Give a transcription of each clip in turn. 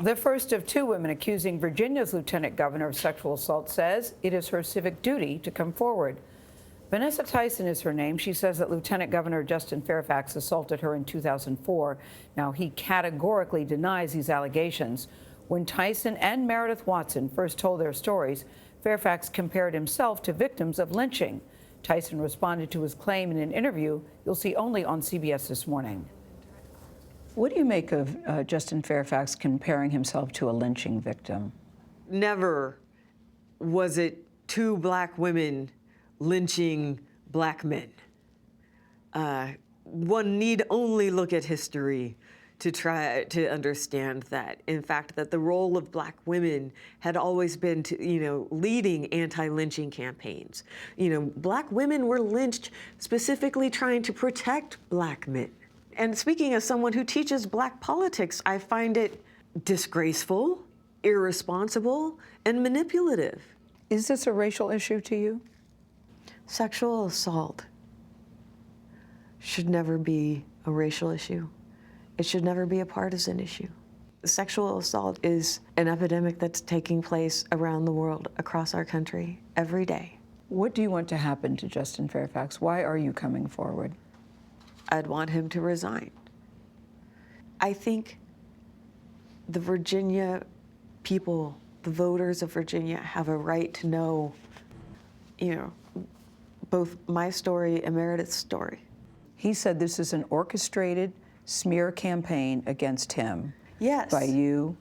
The first of two women accusing Virginia's lieutenant governor of sexual assault says it is her civic duty to come forward. Vanessa Tyson is her name. She says that Lieutenant Governor Justin Fairfax assaulted her in 2004. Now, he categorically denies these allegations. When Tyson and Meredith Watson first told their stories, Fairfax compared himself to victims of lynching. Tyson responded to his claim in an interview you'll see only on CBS This Morning. What do you make of Justin Fairfax comparing himself to a lynching victim? Never was it two black women lynching black men. One need only look at history to try to understand that. In fact, that the role of black women had always been to, leading anti-lynching campaigns. Black women were lynched specifically trying to protect black men. And speaking as someone who teaches black politics, I find it disgraceful, irresponsible, and manipulative. Is this a racial issue to you? Sexual assault should never be a racial issue. It should never be a partisan issue. Sexual assault is an epidemic that's taking place around the world, across our country, every day. What do you want to happen to Justin Fairfax? Why are you coming forward? I'd want him to resign. I think the Virginia people, the voters of Virginia, have a right to know, both my story and Meredith's story. He said this is an orchestrated smear campaign against him. Yes. By you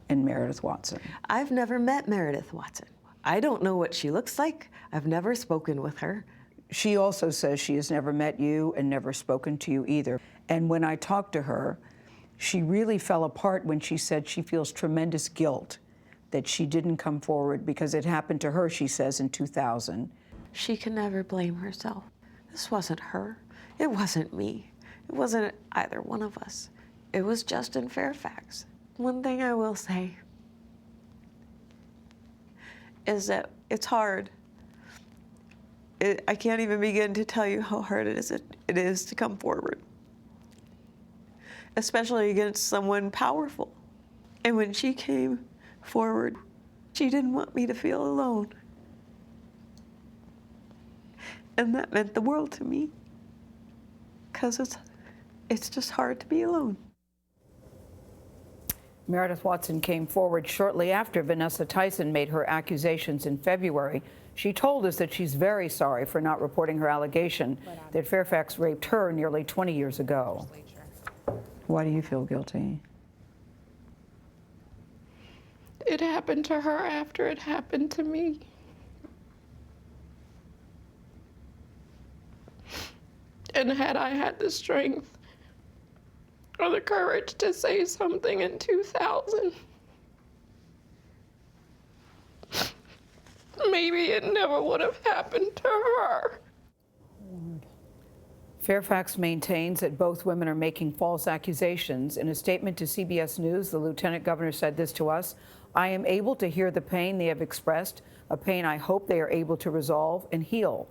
and Meredith Watson. I've never met Meredith Watson. I don't know what she looks like. I've never spoken with her. She also says she has never met you and never spoken to you either. And when I talked to her, she really fell apart when she said she feels tremendous guilt that she didn't come forward because it happened to her, she says, in 2000. She can never blame herself. This wasn't her. It wasn't me. It wasn't either one of us. It was Justin Fairfax. One thing I will say is that it's hard. I can't even begin to tell you how hard it is to come forward, especially against someone powerful. And when she came forward, she didn't want me to feel alone. And that meant the world to me, because it's just hard to be alone. Meredith Watson came forward shortly after Vanessa Tyson made her accusations in February. She told us that she's very sorry for not reporting her allegation that Fairfax raped her nearly 20 years ago. Why do you feel guilty? It happened to her after it happened to me. And had I had the strength or the courage to say something in 2000, maybe it never would have happened to her. Fairfax maintains that both women are making false accusations. In a statement to CBS News, the lieutenant governor said this to us: "I am able to hear the pain they have expressed, a pain I hope they are able to resolve and heal.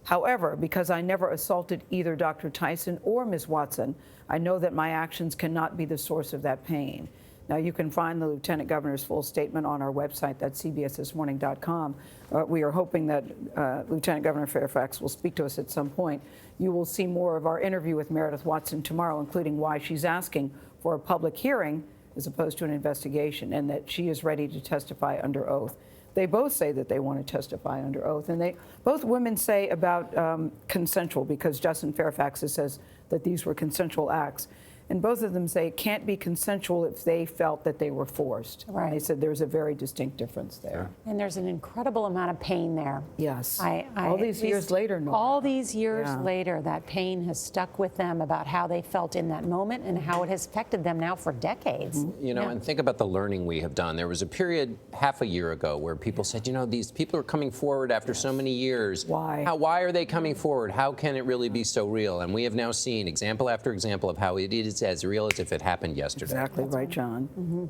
However, because I never assaulted either Dr. Tyson or Ms. Watson, I know that my actions cannot be the source of that pain." Now, you can find the lieutenant governor's full statement on our website, that's cbsthismorning.com. We are hoping that Lieutenant Governor Fairfax will speak to us at some point. You will see more of our interview with Meredith Watson tomorrow, including why she's asking for a public hearing as opposed to an investigation, and that she is ready to testify under oath. They both say that they want to testify under oath, and both women say about consensual, because Justin Fairfax says that these were consensual acts. And both of them say it can't be consensual if they felt that they were forced. Right. And they said there's a very distinct difference there. And there's an incredible amount of pain there. Yes. All these years later, Norah. All these years later, that pain has stuck with them about how they felt in that moment and how it has affected them now for decades. You know, and think about the learning we have done. There was a period half a year ago where people said, these people are coming forward after so many years. Why? Why are they coming forward? How can it really be so real? And we have now seen example after example of how it is as real as if it happened yesterday. Exactly right, John.